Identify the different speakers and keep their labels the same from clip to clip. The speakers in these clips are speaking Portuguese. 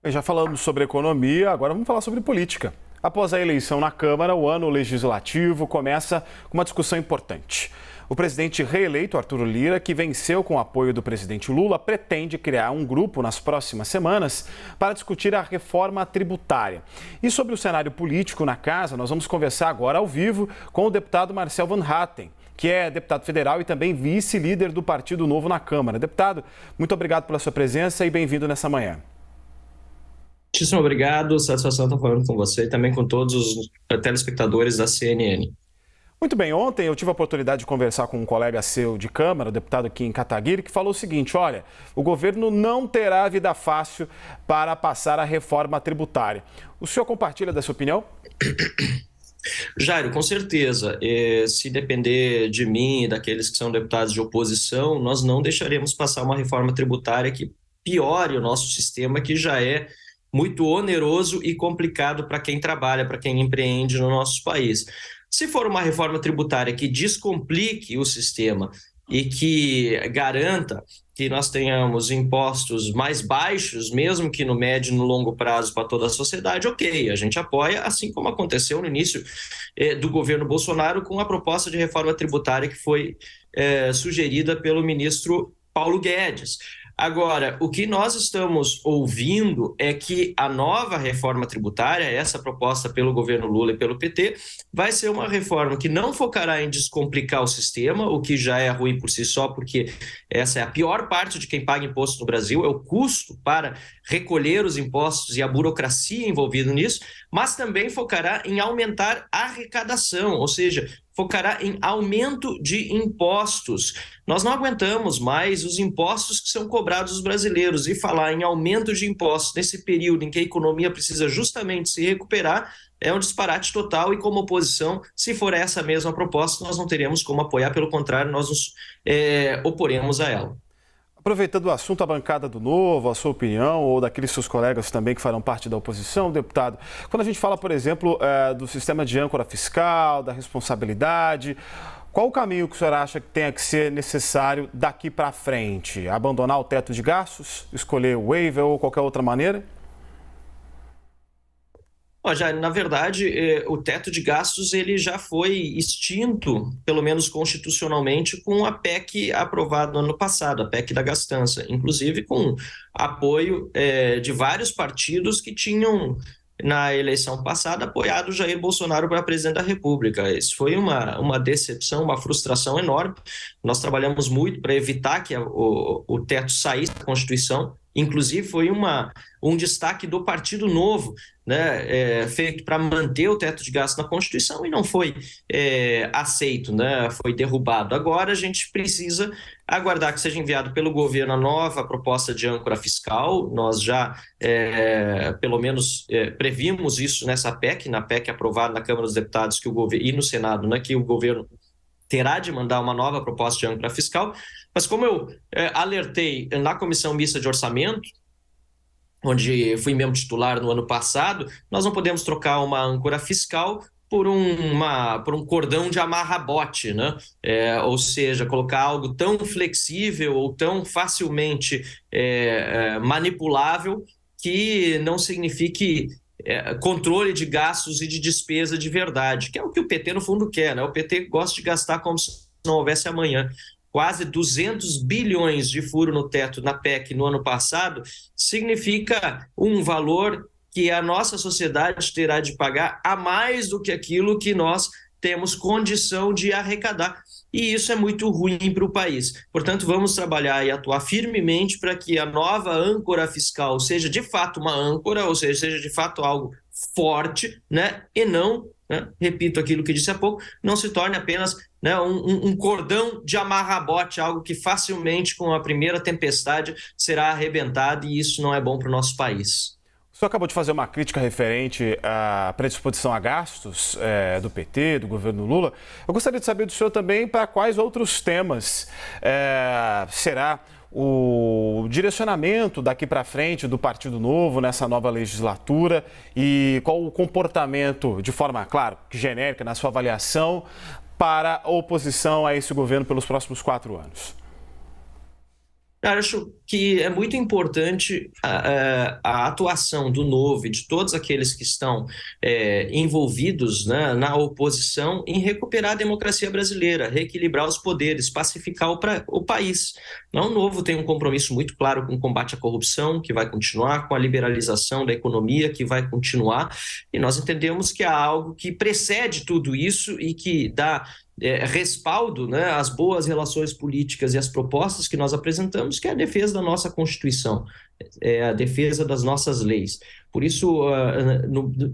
Speaker 1: Já falamos sobre economia, agora vamos falar sobre política. Após a eleição na Câmara, o ano legislativo começa com uma discussão importante. O presidente reeleito, Arthur Lira, que venceu com o apoio do presidente Lula, pretende criar um grupo nas próximas semanas para discutir a reforma tributária. E sobre o cenário político na casa, nós vamos conversar agora ao vivo com o deputado Marcel Van Hatten, que é deputado federal e também vice-líder do Partido Novo na Câmara. Deputado, muito obrigado pela sua presença e bem-vindo nessa manhã.
Speaker 2: Muitíssimo obrigado, satisfação estar falando com você e também com todos os telespectadores da CNN.
Speaker 1: Muito bem, ontem eu tive a oportunidade de conversar com um colega seu de Câmara, deputado aqui em Kataguiri, que falou o seguinte: olha, o governo não terá vida fácil para passar a reforma tributária. O senhor compartilha dessa opinião?
Speaker 2: Jairo, com certeza. Se depender de mim e daqueles que são deputados de oposição, nós não deixaremos passar uma reforma tributária que piore o nosso sistema, que já é muito oneroso e complicado para quem trabalha, para quem empreende no nosso país. Se for uma reforma tributária que descomplique o sistema e que garanta que nós tenhamos impostos mais baixos, mesmo que no médio e no longo prazo para toda a sociedade, ok, a gente apoia, assim como aconteceu no início do governo Bolsonaro com a proposta de reforma tributária que foi sugerida pelo ministro Paulo Guedes. Agora, o que nós estamos ouvindo é que a nova reforma tributária, essa proposta pelo governo Lula e pelo PT, vai ser uma reforma que não focará em descomplicar o sistema, o que já é ruim por si só, porque essa é a pior parte de quem paga imposto no Brasil, é o custo para recolher os impostos e a burocracia envolvida nisso, mas também focará em aumentar a arrecadação, ou seja, focará em aumento de impostos. Nós não aguentamos mais os impostos que são cobrados dos brasileiros, e falar em aumento de impostos nesse período em que a economia precisa justamente se recuperar é um disparate total, e como oposição, se for essa mesma proposta, nós não teremos como apoiar, pelo contrário, nós nos oporemos a ela.
Speaker 1: Aproveitando o assunto, a bancada do Novo, a sua opinião, ou daqueles seus colegas também que farão parte da oposição, deputado, quando a gente fala, por exemplo, do sistema de âncora fiscal, da responsabilidade, qual o caminho que o senhor acha que tenha que ser necessário daqui para frente? Abandonar o teto de gastos, escolher o waiver ou qualquer outra maneira?
Speaker 2: Jair, na verdade, o teto de gastos ele já foi extinto, pelo menos constitucionalmente, com a PEC aprovada no ano passado, a PEC da gastança, inclusive com apoio de vários partidos que tinham, na eleição passada, apoiado Jair Bolsonaro para presidente da República. Isso foi uma decepção, uma frustração enorme. Nós trabalhamos muito para evitar que o teto saísse da Constituição. Inclusive, foi um destaque do Partido Novo, né, feito para manter o teto de gastos na Constituição, e não foi aceito, né, foi derrubado. Agora a gente precisa aguardar que seja enviado pelo governo a nova proposta de âncora fiscal. Nós já, pelo menos, previmos isso nessa PEC, na PEC aprovada na Câmara dos Deputados e no Senado, né, que o governo terá de mandar uma nova proposta de âncora fiscal. Mas como eu alertei na Comissão Mista de Orçamento, onde fui membro titular no ano passado, nós não podemos trocar uma âncora fiscal por um cordão de amarra-bote, né? Ou seja, colocar algo tão flexível ou tão facilmente manipulável que não signifique controle de gastos e de despesa de verdade, que é o que o PT no fundo quer, né? O PT gosta de gastar como se não houvesse amanhã. Quase 200 bilhões de furo no teto na PEC no ano passado significa um valor que a nossa sociedade terá de pagar a mais do que aquilo que nós temos condição de arrecadar. E isso é muito ruim para o país. Portanto, vamos trabalhar e atuar firmemente para que a nova âncora fiscal seja de fato uma âncora, ou seja de fato algo forte, né? E não, né, repito aquilo que disse há pouco, não se torne apenas, né, um cordão de amarra-bote, algo que facilmente, com a primeira tempestade, será arrebentado, e isso não é bom para o nosso país.
Speaker 1: O senhor acabou de fazer uma crítica referente à predisposição a gastos do PT, do governo Lula. Eu gostaria de saber do senhor também para quais outros temas será o direcionamento daqui para frente do Partido Novo nessa nova legislatura e qual o comportamento, de forma, claro, genérica, na sua avaliação, para a oposição a esse governo pelos próximos 4 anos.
Speaker 2: Eu acho que é muito importante a atuação do Novo e de todos aqueles que estão envolvidos, né, na oposição em recuperar a democracia brasileira, reequilibrar os poderes, pacificar o país. O Novo tem um compromisso muito claro com o combate à corrupção, que vai continuar, com a liberalização da economia, que vai continuar, e nós entendemos que há algo que precede tudo isso e que dá respaldo, né, às boas relações políticas e às propostas que nós apresentamos, que é a defesa da nossa Constituição, a defesa das nossas leis. Por isso,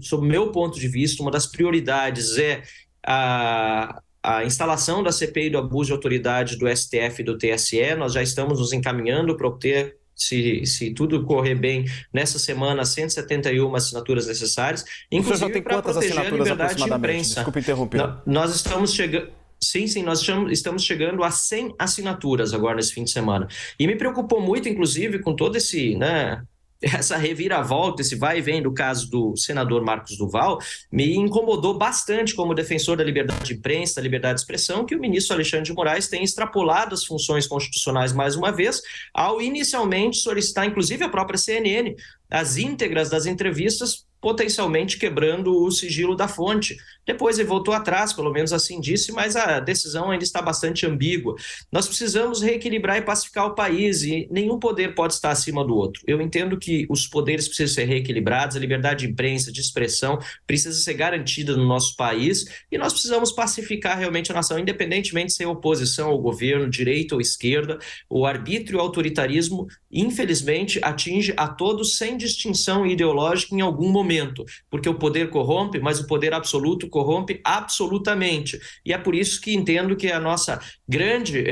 Speaker 2: sob o meu ponto de vista, uma das prioridades é a instalação da CPI do abuso de autoridade do STF e do TSE. Nós já estamos nos encaminhando para obter, se tudo correr bem, nessa semana, 171 assinaturas necessárias, inclusive para proteger a liberdade de imprensa.
Speaker 1: Desculpe interromper.
Speaker 2: Nós estamos chegando... Sim, nós estamos chegando a 100 assinaturas agora nesse fim de semana. E me preocupou muito, inclusive, com todo essa reviravolta, esse vai e vem do caso do senador Marcos Duval, me incomodou bastante como defensor da liberdade de imprensa, da liberdade de expressão, que o ministro Alexandre de Moraes tem extrapolado as funções constitucionais mais uma vez, ao inicialmente solicitar, inclusive a própria CNN, as íntegras das entrevistas, potencialmente quebrando o sigilo da fonte. Depois ele voltou atrás, pelo menos assim disse, mas a decisão ainda está bastante ambígua. Nós precisamos reequilibrar e pacificar o país, e nenhum poder pode estar acima do outro. Eu entendo que os poderes precisam ser reequilibrados, a liberdade de imprensa, de expressão, precisa ser garantida no nosso país, e nós precisamos pacificar realmente a nação, independentemente de ser oposição ao governo, direita ou esquerda. O arbítrio e o autoritarismo, infelizmente, atinge a todos sem distinção ideológica em algum momento, porque o poder corrompe, mas o poder absoluto corrompe absolutamente. E é por isso que entendo que a nossa grande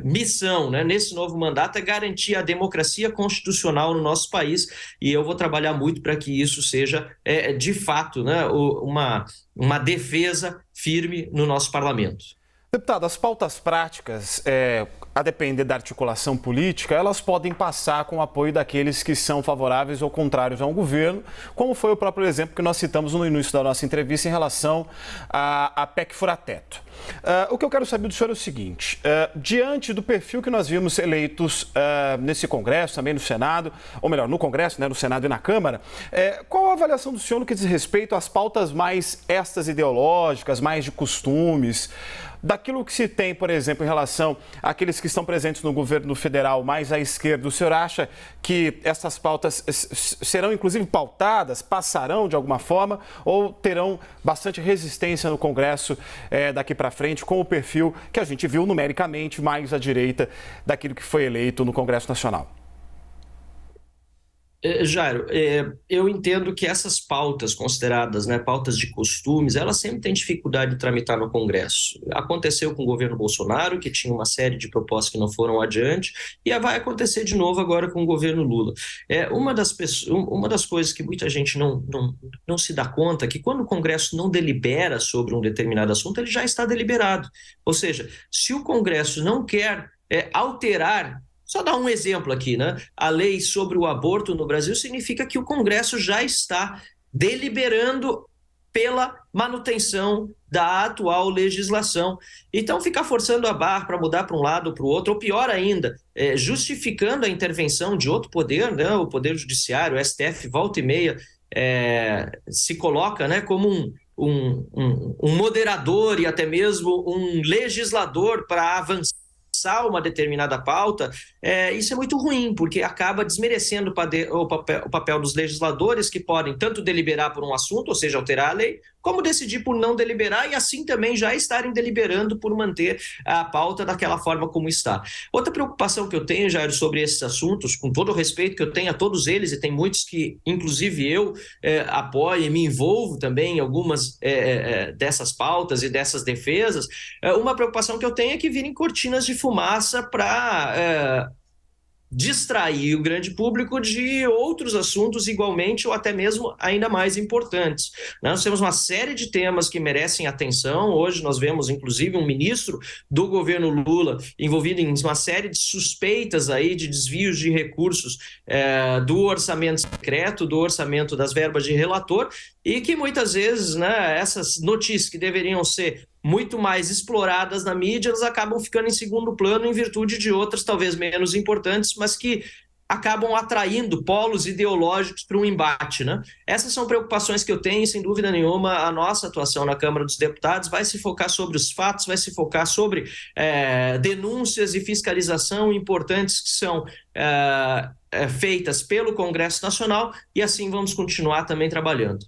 Speaker 2: missão, né, nesse novo mandato é garantir a democracia constitucional no nosso país, e eu vou trabalhar muito para que isso seja, de fato, né, uma defesa firme no nosso parlamento.
Speaker 1: Deputado, as pautas práticas, a depender da articulação política, elas podem passar com o apoio daqueles que são favoráveis ou contrários a um governo, como foi o próprio exemplo que nós citamos no início da nossa entrevista em relação à PEC Fura-Teto. O que eu quero saber do senhor é o seguinte: diante do perfil que nós vimos eleitos nesse Congresso, também no Senado, ou melhor, no Congresso, né, no Senado e na Câmara, qual a avaliação do senhor no que diz respeito às pautas mais ideológicas, mais de costumes, daquilo que se tem, por exemplo, em relação àqueles que estão presentes no governo federal mais à esquerda? O senhor acha que essas pautas serão, inclusive, pautadas, passarão de alguma forma, ou terão bastante resistência no Congresso daqui para frente, com o perfil que a gente viu numericamente mais à direita daquilo que foi eleito no Congresso Nacional?
Speaker 2: Jairo, eu entendo que essas pautas consideradas, né, pautas de costumes, elas sempre têm dificuldade de tramitar no Congresso. Aconteceu com o governo Bolsonaro, que tinha uma série de propostas que não foram adiante, e vai acontecer de novo agora com o governo Lula. Uma das coisas que muita gente não se dá conta é que quando o Congresso não delibera sobre um determinado assunto, ele já está deliberado. Ou seja, se o Congresso não quer alterar... Só dar um exemplo aqui, né? A lei sobre o aborto no Brasil significa que o Congresso já está deliberando pela manutenção da atual legislação. Então, ficar forçando a barra para mudar para um lado ou para o outro, ou pior ainda, justificando a intervenção de outro poder, né? O Poder Judiciário, o STF, volta e meia, se coloca, né, como um moderador e até mesmo um legislador para avançar uma determinada pauta. Isso é muito ruim, porque acaba desmerecendo o papel dos legisladores, que podem tanto deliberar por um assunto, ou seja, alterar a lei, como decidir por não deliberar e assim também já estarem deliberando por manter a pauta daquela forma como está. Outra preocupação que eu tenho, Jair, sobre esses assuntos, com todo o respeito que eu tenho a todos eles, e tem muitos que, inclusive eu, apoio e me envolvo também em algumas dessas pautas e dessas defesas, uma preocupação que eu tenho é que virem cortinas de fumaça para distrair o grande público de outros assuntos igualmente ou até mesmo ainda mais importantes. Nós temos uma série de temas que merecem atenção. Hoje nós vemos, inclusive, um ministro do governo Lula envolvido em uma série de suspeitas aí de desvios de recursos do orçamento secreto, do orçamento das verbas de relator, e que muitas vezes, né, essas notícias que deveriam ser muito mais exploradas na mídia, elas acabam ficando em segundo plano em virtude de outras, talvez menos importantes, mas que acabam atraindo polos ideológicos para um embate, né? Essas são preocupações que eu tenho, sem dúvida nenhuma. A nossa atuação na Câmara dos Deputados vai se focar sobre os fatos, vai se focar sobre denúncias e fiscalização importantes que são feitas pelo Congresso Nacional, e assim vamos continuar também trabalhando.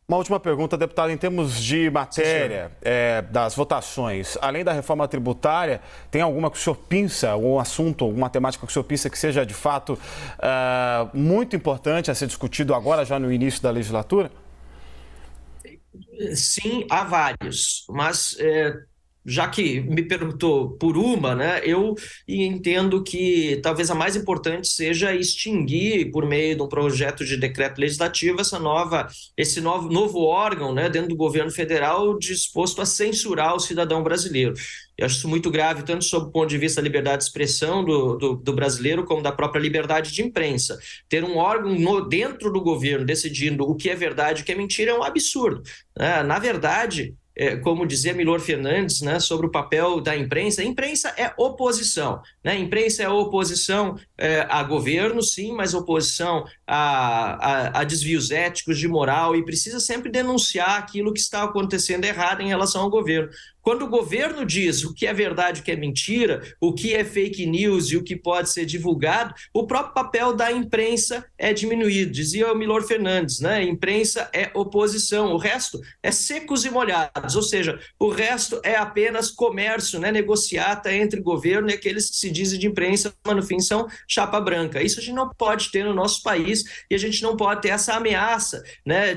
Speaker 1: Uma última pergunta, deputado, em termos de matéria das votações, além da reforma tributária, tem alguma que o senhor pensa, algum assunto, alguma temática que o senhor pensa que seja de fato muito importante a ser discutido agora, já no início da legislatura?
Speaker 2: Sim, há vários, mas já que me perguntou por uma, né, eu entendo que talvez a mais importante seja extinguir, por meio de um projeto de decreto legislativo, esse novo órgão, né, dentro do governo federal disposto a censurar o cidadão brasileiro. Eu acho isso muito grave, tanto sob o ponto de vista da liberdade de expressão do brasileiro, como da própria liberdade de imprensa. Ter um órgão dentro do governo decidindo o que é verdade e o que é mentira é um absurdo, né? Na verdade, como dizia Milor Fernandes, né, sobre o papel da imprensa, a imprensa é oposição, né? A imprensa é oposição a governo, sim, mas oposição a desvios éticos, de moral, e precisa sempre denunciar aquilo que está acontecendo errado em relação ao governo. Quando o governo diz o que é verdade, o que é mentira, o que é fake news e o que pode ser divulgado, o próprio papel da imprensa é diminuído. Dizia o Milor Fernandes, né? A imprensa é oposição, o resto é secos e molhados, ou seja, o resto é apenas comércio, né? Negociata entre governo e aqueles que se dizem de imprensa, mas no fim são chapa branca. Isso a gente não pode ter no nosso país, e a gente não pode ter essa ameaça, né,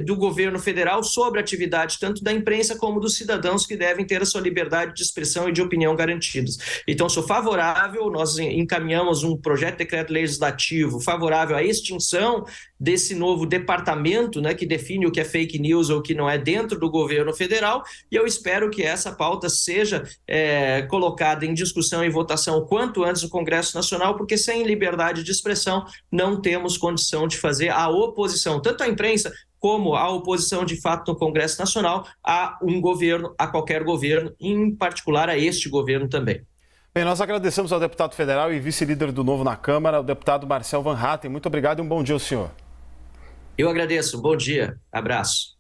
Speaker 2: do governo federal sobre a atividade tanto da imprensa como dos cidadãos que devem ter a sua liberdade de expressão e de opinião garantidos. Então, sou favorável, nós encaminhamos um projeto de decreto legislativo favorável à extinção desse novo departamento, né, que define o que é fake news ou o que não é dentro do governo federal, e eu espero que essa pauta seja colocada em discussão e votação o quanto antes no Congresso Nacional, porque sem liberdade de expressão não temos condição de fazer a oposição, tanto à imprensa como a oposição de fato no Congresso Nacional a um governo, a qualquer governo, em particular a este governo também.
Speaker 1: Bem, nós agradecemos ao deputado federal e vice-líder do Novo na Câmara, o deputado Marcel Van Hatten. Muito obrigado e um bom dia ao senhor.
Speaker 2: Eu agradeço, bom dia, abraço.